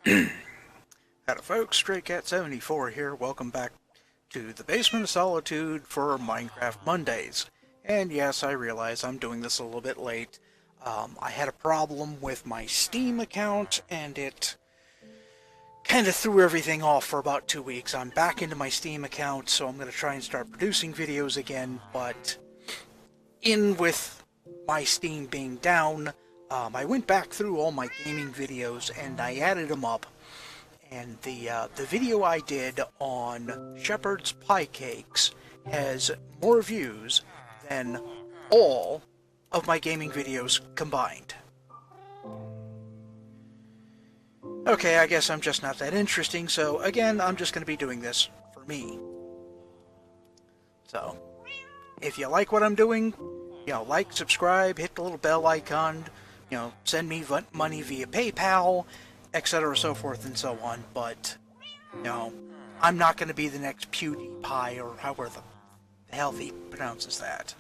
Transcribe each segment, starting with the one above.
Hello folks, StrayCat74 here. Welcome back to the Basement of Solitude for Minecraft Mondays. And yes, I realize I'm doing this a little bit late. I had a problem with my Steam account and it kind of threw everything off for about 2 weeks. I'm back into my Steam account, so I'm going to try and start producing videos again, but in with my Steam being down, I went back through all my gaming videos and I added them up. And the video I did on Shepherd's Pie Cakes has more views than all of my gaming videos combined. Okay, I guess I'm just not that interesting, so again, I'm just going to be doing this for me. So, if you like what I'm doing, like, subscribe, hit the little bell icon, send me money via PayPal, etc., so forth and so on, but, I'm not going to be the next PewDiePie, or however the hell he pronounces that.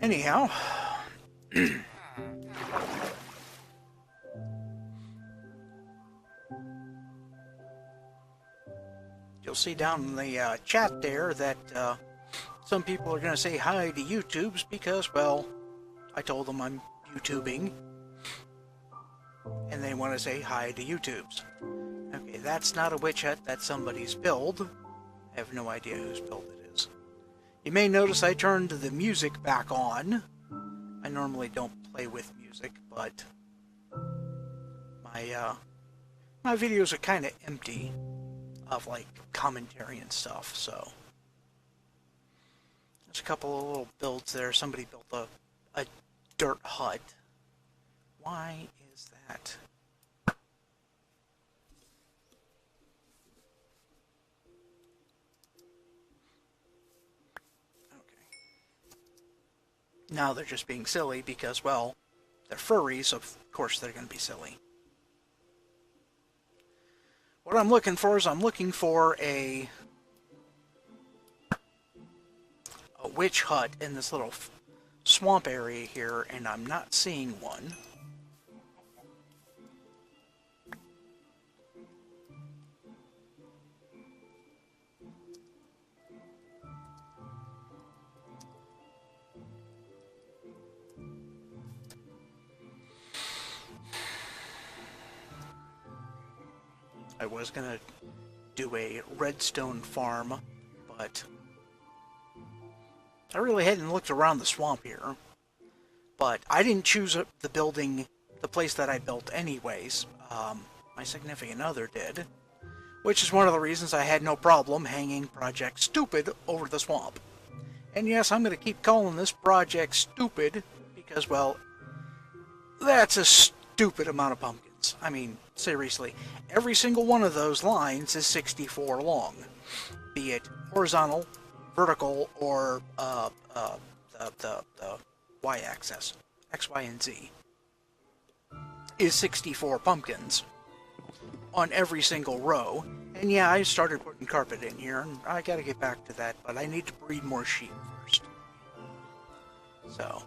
Anyhow, you'll see down in the chat there that some people are going to say hi to YouTubes because, well, I told them I'm YouTubing, and they want to say hi to YouTubes. Okay, that's not a witch hut, that's somebody's build. I have no idea whose build it is. You may notice I turned the music back on. I normally don't play with music, but my videos are kind of empty of like commentary and stuff, so there's a couple of little builds there. Somebody built a dirt hut. Why is that? Now they're just being silly because, well, they're furries, of course they're going to be silly. What I'm looking for is I'm looking for a witch hut in this little swamp area here, and I'm not seeing one. I was gonna do a redstone farm, but I really hadn't looked around the swamp here. But I didn't choose the building, the place that I built anyways. My significant other did, which is one of the reasons I had no problem hanging Project Stupid over the swamp. And yes, I'm going to keep calling this Project Stupid because, well, that's a stupid amount of pumpkins. I mean, seriously, every single one of those lines is 64 long, be it horizontal, vertical, or the y-axis, X, Y, and Z, is 64 pumpkins on every single row. And yeah, I started putting carpet in here, and I gotta get back to that, but I need to breed more sheep first. So,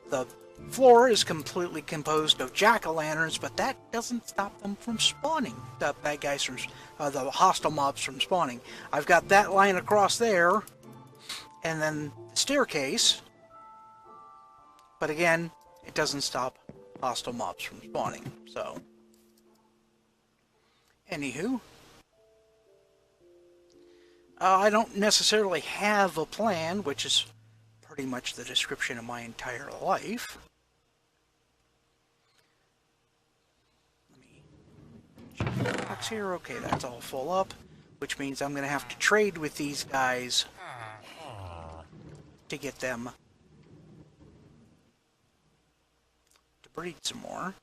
the floor is completely composed of jack-o'-lanterns, but that doesn't stop them from spawning. The bad guys from, the hostile mobs from spawning. I've got that line across there, and then the staircase, but again, it doesn't stop hostile mobs from spawning, so. Anywho, I don't necessarily have a plan, which is pretty much the description of my entire life. Let me check the box here. Okay, that's all full up, which means I'm going to have to trade with these guys to get them to breed some more.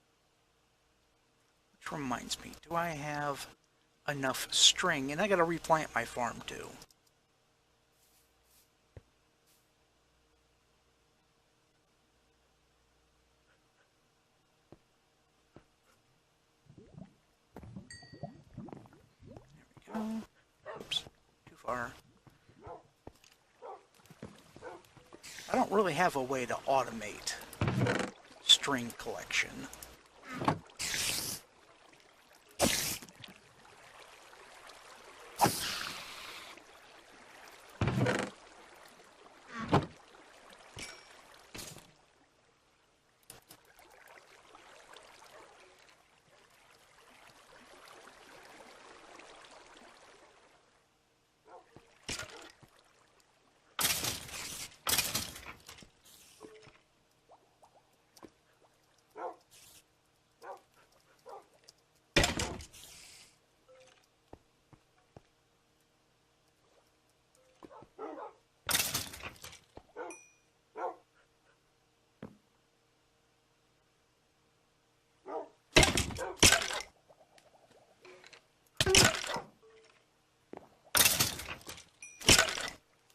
Which reminds me, do I have enough string? And I got to replant my farm too. Oh, oops, too far. I don't really have a way to automate string collection.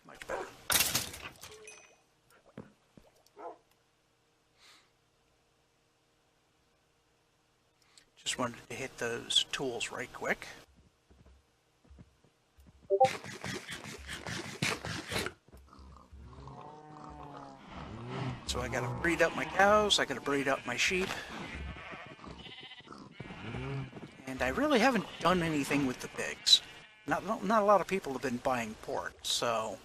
Much better. Just wanted to hit those tools right quick. So I gotta breed up my cows, I gotta breed up my sheep. And I really haven't done anything with the pigs. Not a lot of people have been buying pork, so...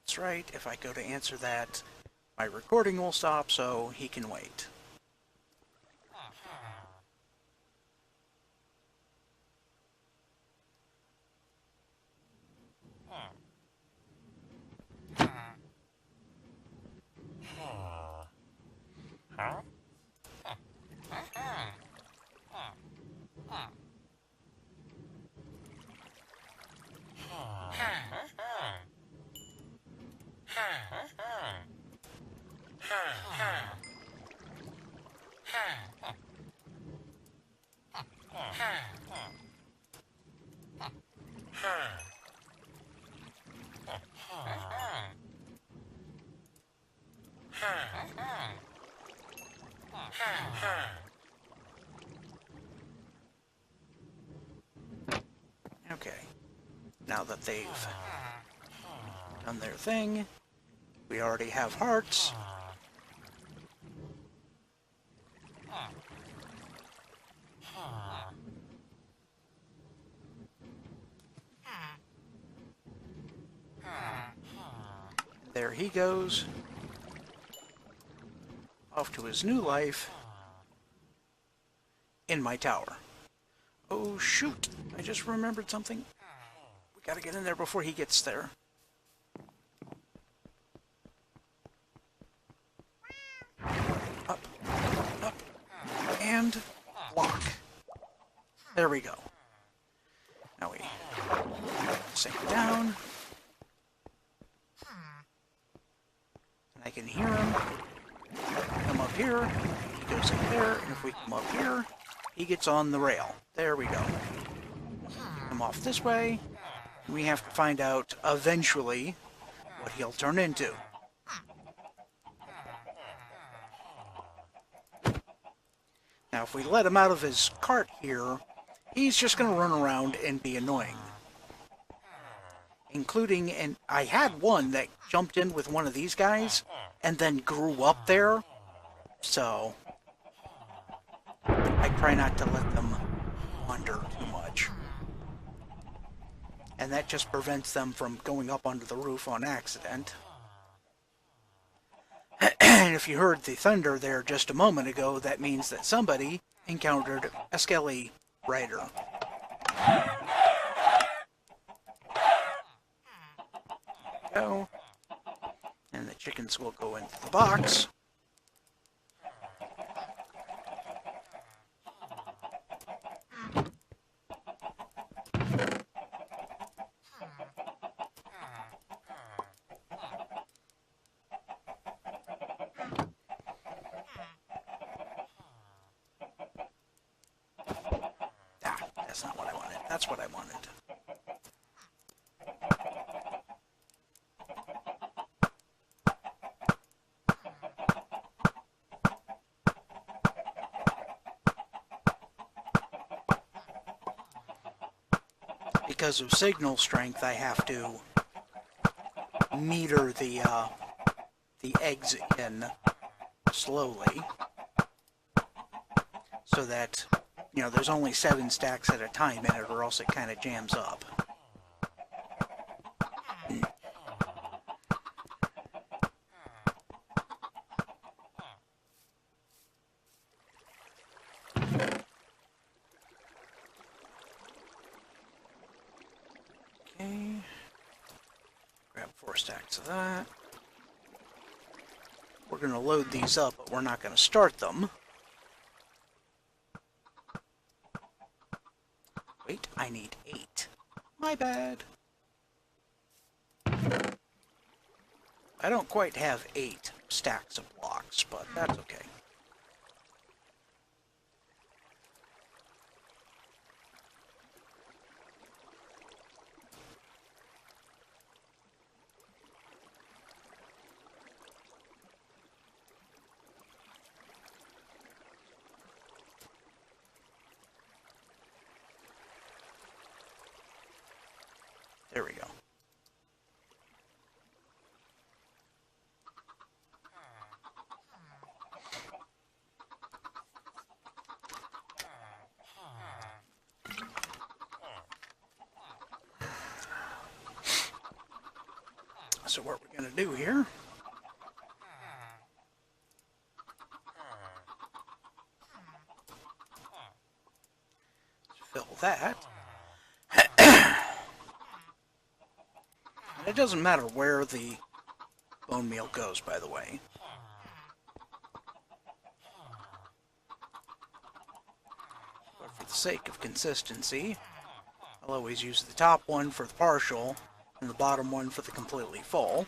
That's right, if I go to answer that, my recording will stop, so he can wait. Okay, now that they've done their thing, we already have hearts. There he goes, off to his new life in my tower. Oh shoot, I just remembered something. We gotta get in there before he gets there. Up, up, and block. There we go. Now we sink down. And I can hear him. Come up here, he goes in there, and if we come up here, he gets on the rail. There we go. Come off this way. We have to find out eventually what he'll turn into. Now, if we let him out of his cart here, he's just going to run around and be annoying. Including, and I had one that jumped in with one of these guys and then grew up there. So, I try not to let them wander too much. And that just prevents them from going up onto the roof on accident. And if you heard the thunder there just a moment ago, that means that somebody encountered a skelly rider. go. And the chickens will go into the box. Ah, that's not what I wanted. That's what I wanted. Because of signal strength, I have to meter the eggs in slowly, so that, you know, there's only 7 stacks at a time in it, or else it kind of jams up. Okay, grab 4 stacks of that. We're going to load these up, but we're not going to start them. Wait, I need 8. My bad. I don't quite have 8 stacks of blocks, but that's okay. There we go. So what we're going to do here, fill that. And it doesn't matter where the bone meal goes, by the way. But for the sake of consistency, I'll always use the top one for the partial and the bottom one for the completely full.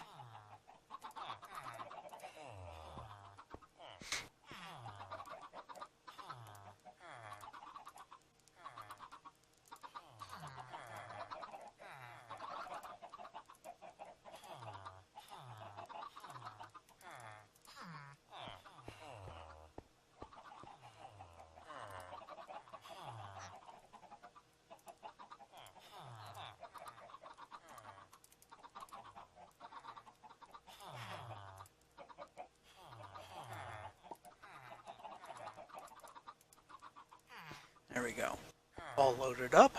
There we go. All loaded up.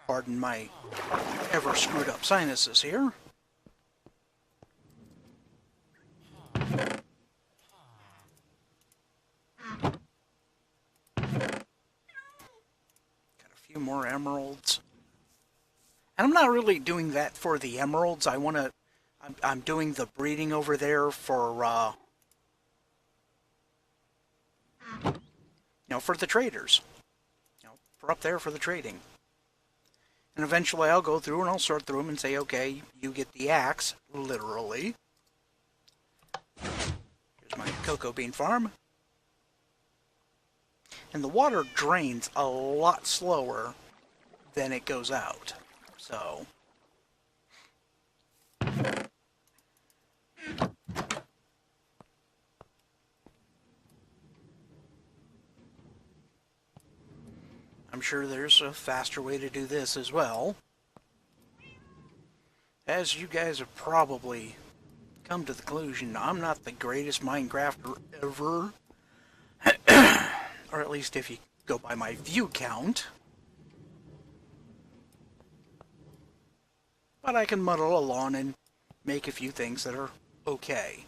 Pardon my ever screwed up sinuses here. Got a few more emeralds. And I'm not really doing that for the emeralds. I'm doing the breeding over there for, for the traders. For up there for the trading. And eventually I'll go through and I'll sort through them and say, okay, you get the axe, literally. Here's my cocoa bean farm. And the water drains a lot slower than it goes out. So I'm sure there's a faster way to do this as well. As you guys have probably come to the conclusion, I'm not the greatest Minecrafter ever. Or at least if you go by my view count. But I can muddle along and make a few things that are okay.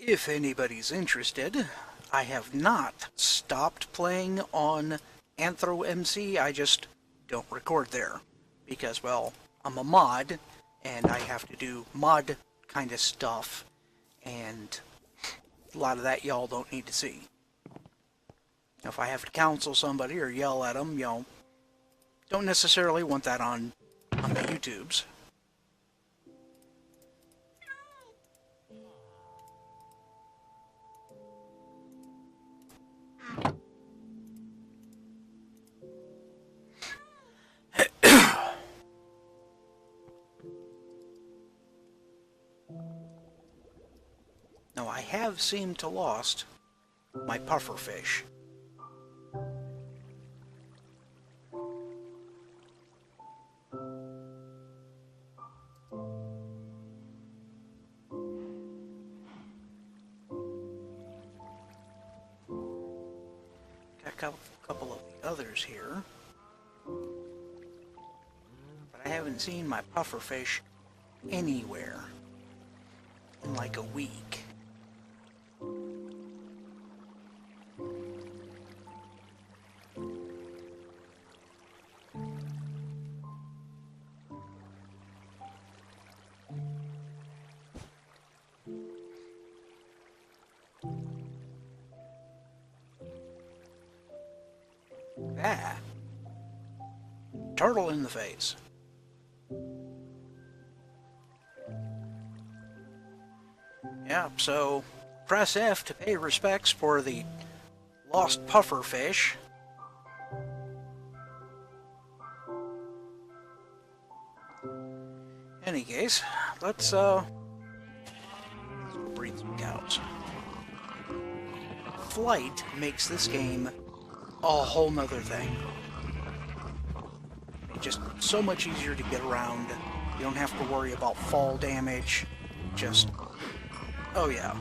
If anybody's interested, I have not stopped playing on AnthroMC, I just don't record there. Because, well, I'm a mod, and I have to do mod kind of stuff, and a lot of that y'all don't need to see. If I have to counsel somebody or yell at them, don't necessarily want that on the YouTubes. Now, I have seemed to lost my pufferfish. Got a couple of the others here, but I haven't seen my pufferfish anywhere in like a week. Ah, turtle in the face. Yeah, so press F to pay respects for the lost pufferfish. Any case, let's breed some cows. Flight makes this game a whole nother thing. Just so much easier to get around. You don't have to worry about fall damage. Just, oh yeah.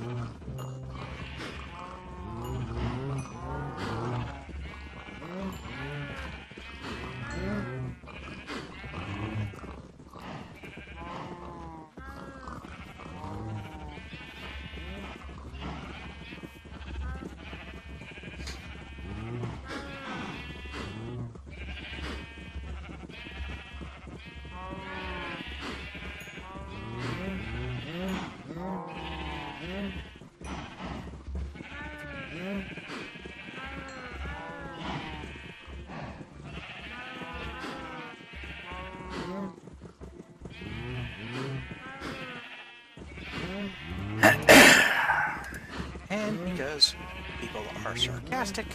And because people are sarcastic,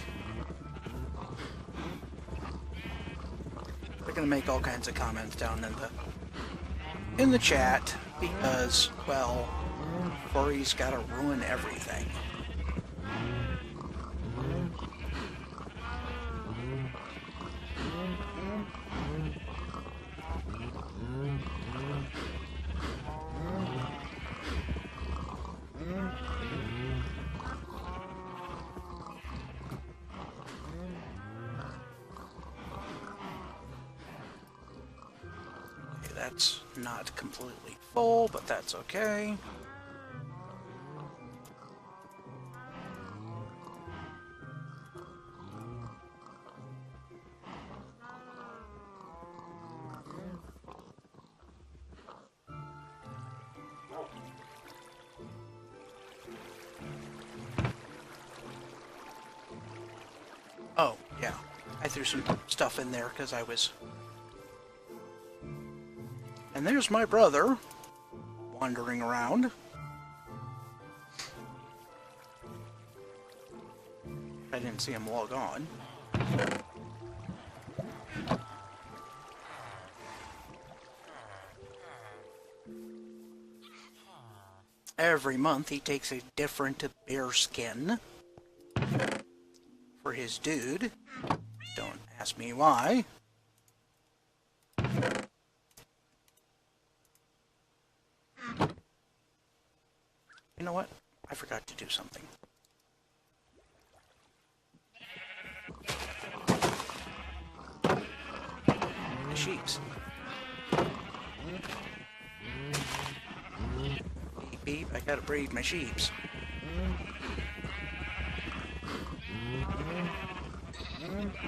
they're gonna make all kinds of comments down in the chat because, well, furry's gotta ruin everything. That's not completely full, but that's okay. Oh, yeah. I threw some stuff in there because I was... And there's my brother, wandering around. I didn't see him log on. Every month he takes a different bear skin for his dude. Don't ask me why. You know what? I forgot to do something. The sheeps. Beep beep, I gotta breed my sheeps. There we go.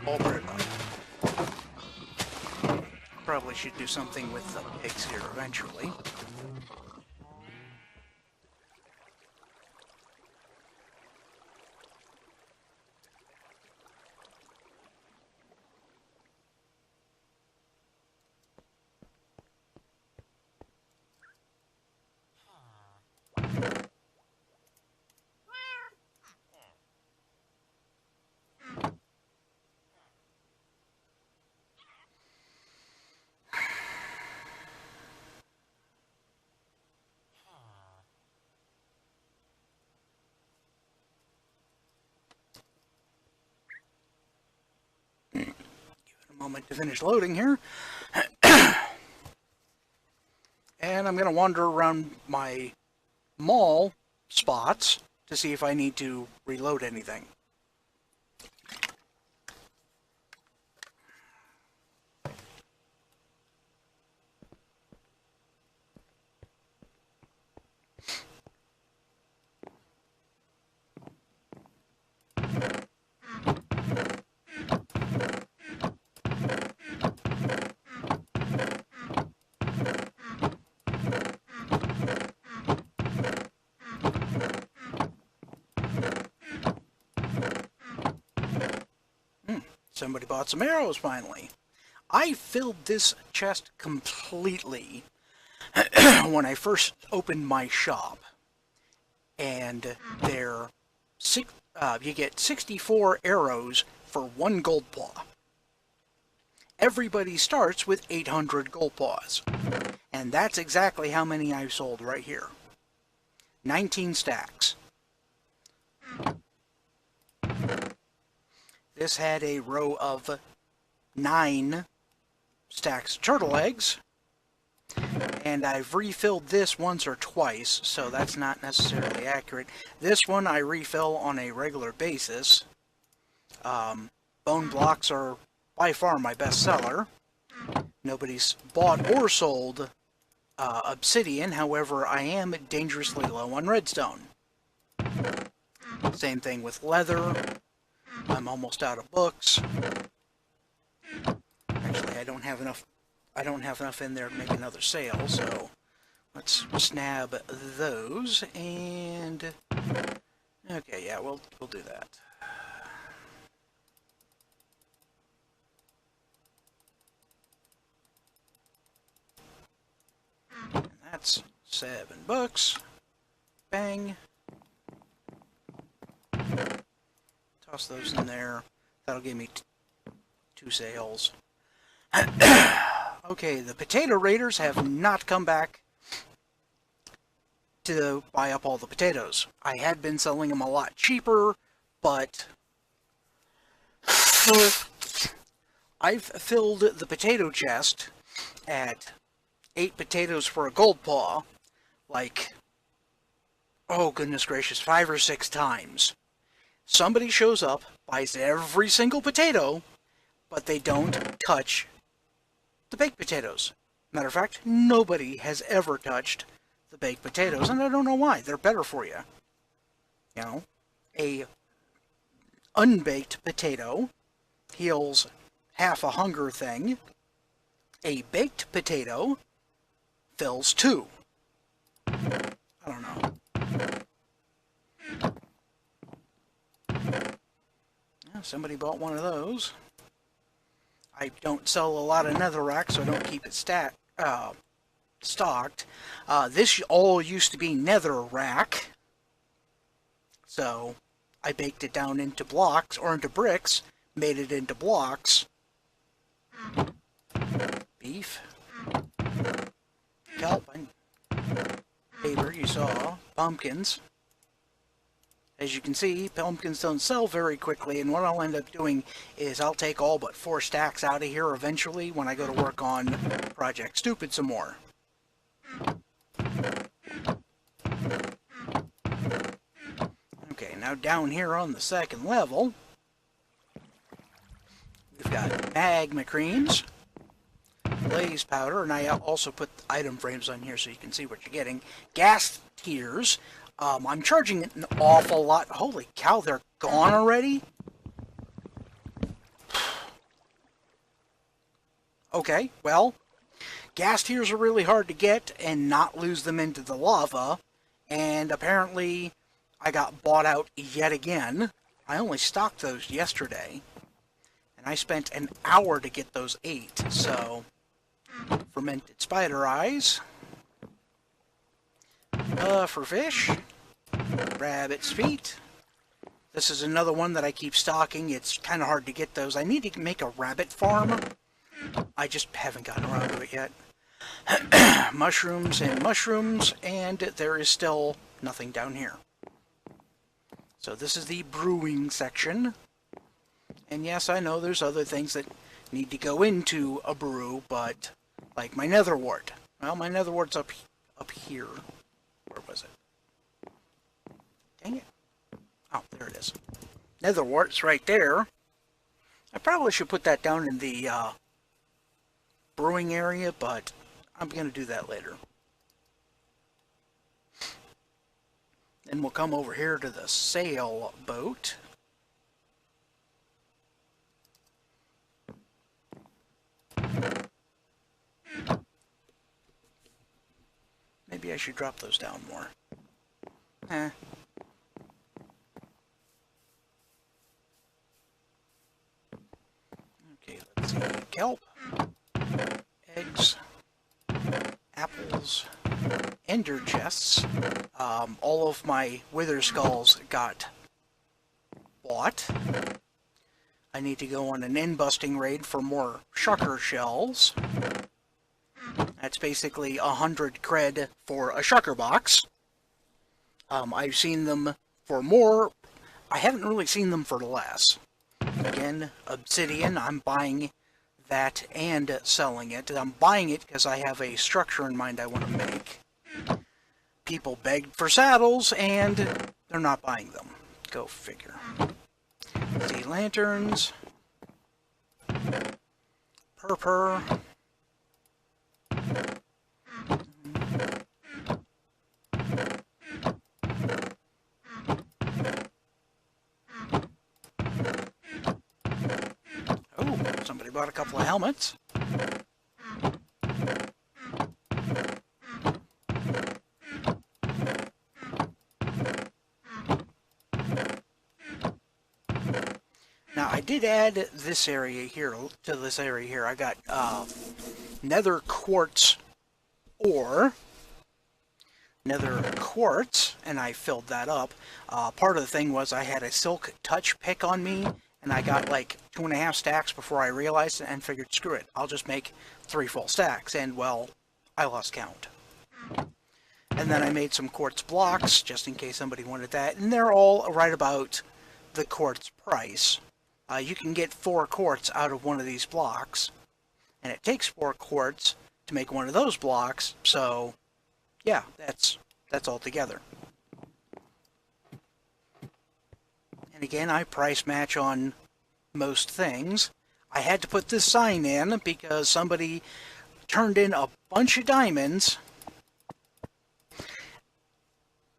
All bred up. Probably should do something with the pigs here eventually. Moment to finish loading here. And I'm going to wander around my mall spots to see if I need to reload anything. Somebody bought some arrows finally. I filled this chest completely when I first opened my shop, and you get 64 arrows for 1 gold paw. Everybody starts with 800 gold paws, and that's exactly how many I've sold right here. 19 stacks. This had a row of 9 stacks of turtle eggs, and I've refilled this once or twice, so that's not necessarily accurate. This one I refill on a regular basis. Bone blocks are by far my best seller. Nobody's bought or sold obsidian, however I am dangerously low on redstone. Same thing with leather. I'm almost out of books. Actually, I don't have enough in there to make another sale, so let's snab those, and okay, yeah, we'll do that. And that's 7 books. Bang. Toss those in there. That'll give me 2 sales. Okay, the potato raiders have not come back to buy up all the potatoes. I had been selling them a lot cheaper, but I've filled the potato chest at 8 potatoes for a gold paw, like, oh goodness gracious, 5 or 6 times. Somebody shows up, buys every single potato, but they don't touch the baked potatoes. Matter of fact, nobody has ever touched the baked potatoes, and I don't know why. They're better for you. You know, a unbaked potato heals half a hunger thing. A baked potato fills 2. I don't know. Somebody bought one of those. I don't sell a lot of netherrack, so I don't keep it stocked. This all used to be netherrack, so I baked it down into blocks, or into bricks, made it into blocks. Beef. Kelp. Paper, you saw. Pumpkins. As you can see, pumpkins don't sell very quickly, and what I'll end up doing is I'll take all but 4 stacks out of here eventually when I go to work on Project Stupid some more. Okay, now down here on the second level, we've got magma creams, blaze powder, and I also put item frames on here so you can see what you're getting. Gas tiers. I'm charging an awful lot. Holy cow, they're gone already? Okay, well, gas tiers are really hard to get and not lose them into the lava, and apparently I got bought out yet again. I only stocked those yesterday, and I spent an hour to get those 8, so fermented spider eyes. For fish, rabbit's feet. This is another one that I keep stocking. It's kind of hard to get those. I need to make a rabbit farm. I just haven't gotten around to it yet. Mushrooms, and there is still nothing down here. So this is the brewing section. And yes, I know there's other things that need to go into a brew, but like my nether wart. Well, my nether wart's up here. Where was it? Dang it. Oh, there it is. Nether wart's right there. I probably should put that down in the brewing area, but I'm going to do that later. Then we'll come over here to the sailboat. Maybe I should drop those down more. Okay, let's see. Kelp, eggs, apples, ender chests. All of my wither skulls got bought. I need to go on an end-busting raid for more shulker shells. That's basically 100 cred for a shulker box. I've seen them for more. I haven't really seen them for less. Again, obsidian, I'm buying that and selling it. I'm buying it because I have a structure in mind I want to make. People begged for saddles, and they're not buying them. Go figure. Sea lanterns. Purpur. Oh, somebody bought a couple of helmets. Now, I did add this area here to this area here. I got nether quartz ore. Nether quartz, and I filled that up. Part of the thing was I had a silk touch pick on me, and I got like 2.5 stacks before I realized it and figured, screw it, I'll just make 3 full stacks, and well, I lost count. And then I made some quartz blocks, just in case somebody wanted that, and they're all right about the quartz price. You can get 4 quartz out of one of these blocks, and it takes 4 quartz to make one of those blocks, so yeah, that's all together. And again, I price match on most things. I had to put this sign in because somebody turned in a bunch of diamonds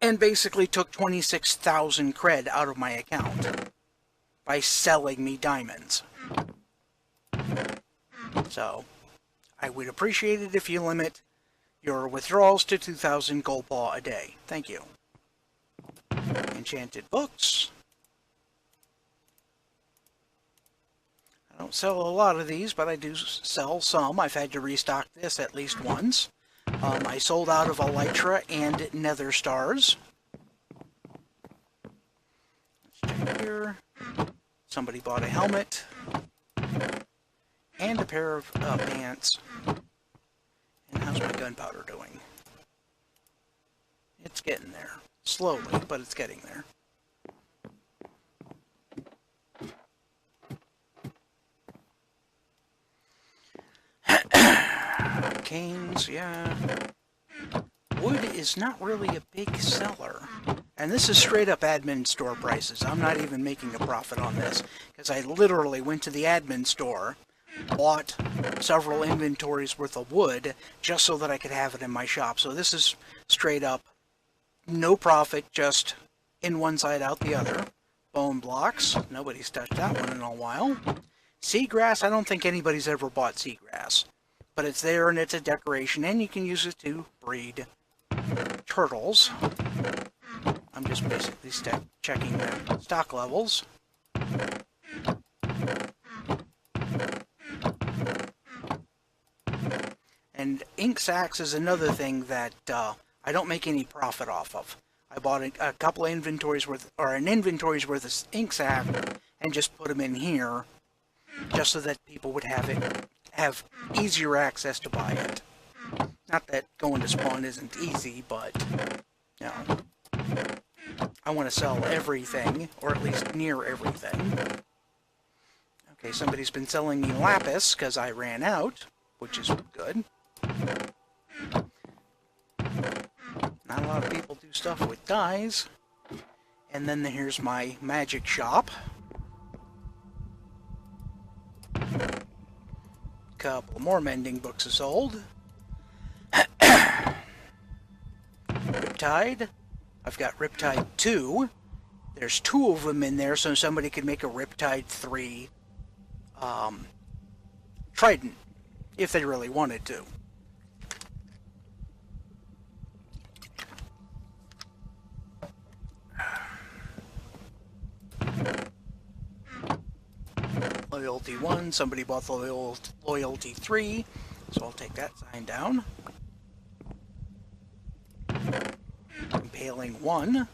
and basically took 26,000 cred out of my account by selling me diamonds. So, I would appreciate it if you limit your withdrawals to 2,000 gold paw a day. Thank you. Enchanted books. I don't sell a lot of these, but I do sell some. I've had to restock this at least once. I sold out of Elytra and Nether Stars. Let's check here. Somebody bought a helmet and a pair of pants. And how's my gunpowder doing? It's getting there. Slowly, but it's getting there. Canes, yeah. Wood is not really a big seller. And this is straight up admin store prices. I'm not even making a profit on this, because I literally went to the admin store, bought several inventories worth of wood, just so that I could have it in my shop. So this is straight up no profit, just in one side out the other. Bone blocks, nobody's touched that one in a while. Seagrass, I don't think anybody's ever bought seagrass. But it's there and it's a decoration, and you can use it to breed turtles. I'm just basically checking their stock levels. And ink sacks is another thing that I don't make any profit off of. I bought a couple of inventories worth, or an inventory's worth of ink sack, and just put them in here, just so that people would have easier access to buy it. Not that going to spawn isn't easy, but you know, I want to sell everything, or at least near everything. Okay, somebody's been selling me lapis because I ran out, which is good. Not a lot of people do stuff with dyes. And then here's my magic shop. Couple more mending books are sold. Riptide. I've got Riptide 2. There's 2 of them in there, so somebody could make a Riptide 3 Trident, if they really wanted to. Loyalty 1, somebody bought the Loyalty 3, so I'll take that sign down. Impaling 1.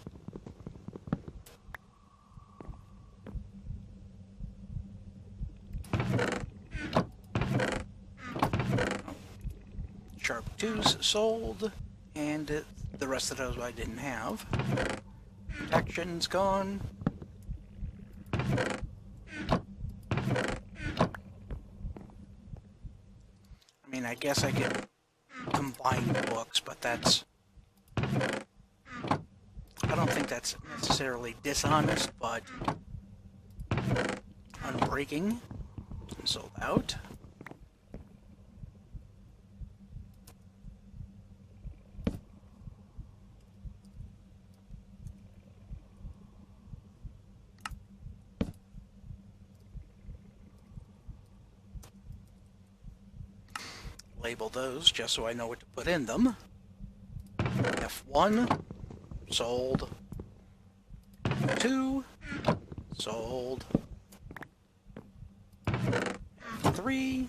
Sharp 2's sold, and the rest of those I didn't have. Protection's gone. I mean, I guess I could combine the books, but that's... I don't think that's necessarily dishonest, but Unbreaking and sold out. Label those just so I know what to put in them. F1, sold. F2, sold. F3,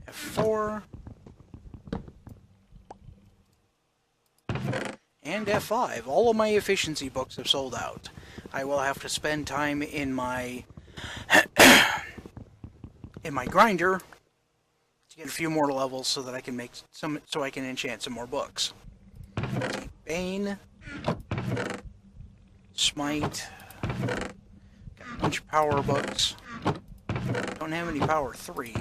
F4, and F5. All of my efficiency books have sold out. I will have to spend time in my grinder to get a few more levels so that I can make some, so I can enchant some more books. Deep Bane, Smite, got a bunch of power books. Don't have any power 3.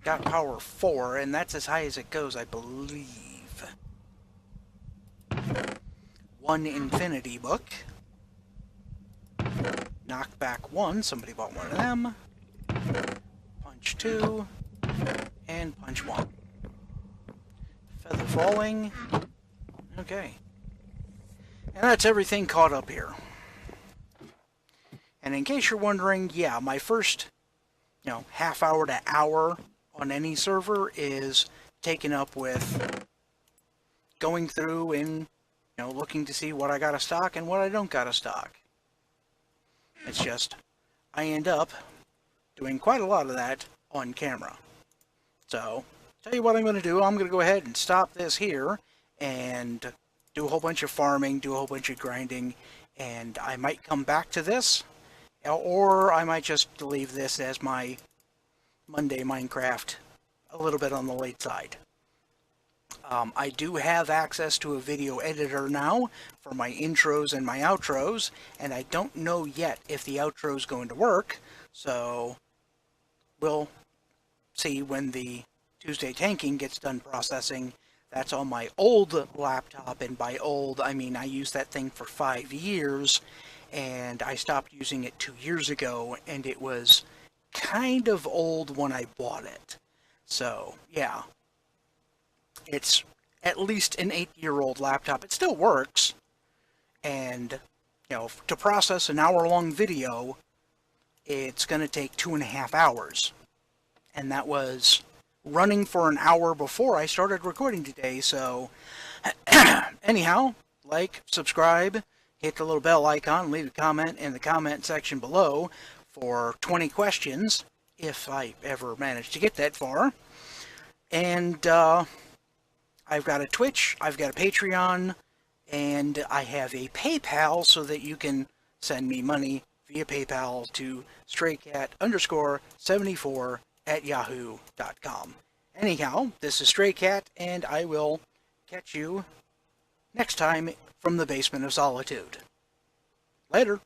Got power 4, and that's as high as it goes, I believe. 1 Infinity book. Knockback 1, somebody bought one of them. Punch 2, and Punch 1. Feather Falling. Okay. And that's everything caught up here. And in case you're wondering, yeah, my first, half hour to hour on any server is taken up with going through and, looking to see what I got to stock and what I don't got to stock. It's just, I end up doing quite a lot of that on camera. So, tell you what I'm going to do. I'm going to go ahead and stop this here and do a whole bunch of farming, do a whole bunch of grinding, and I might come back to this, or I might just leave this as my Monday Minecraft a little bit on the late side. I do have access to a video editor now for my intros and my outros, and I don't know yet if the outro is going to work, so we'll see when the Tuesday tanking gets done processing. That's on my old laptop, and by old, I mean I used that thing for 5 years, and I stopped using it 2 years ago, and it was kind of old when I bought it. So, yeah. It's at least an 8-year-old laptop. It still works, and, to process an hour-long video, it's going to take 2.5 hours. And that was running for an hour before I started recording today, so anyhow, like, subscribe, hit the little bell icon, leave a comment in the comment section below for 20 questions, if I ever manage to get that far. And I've got a Twitch, I've got a Patreon, and I have a PayPal so that you can send me money via PayPal to straycat_74@yahoo.com. Anyhow, this is StrayCat, and I will catch you next time from the Basement of Solitude. Later.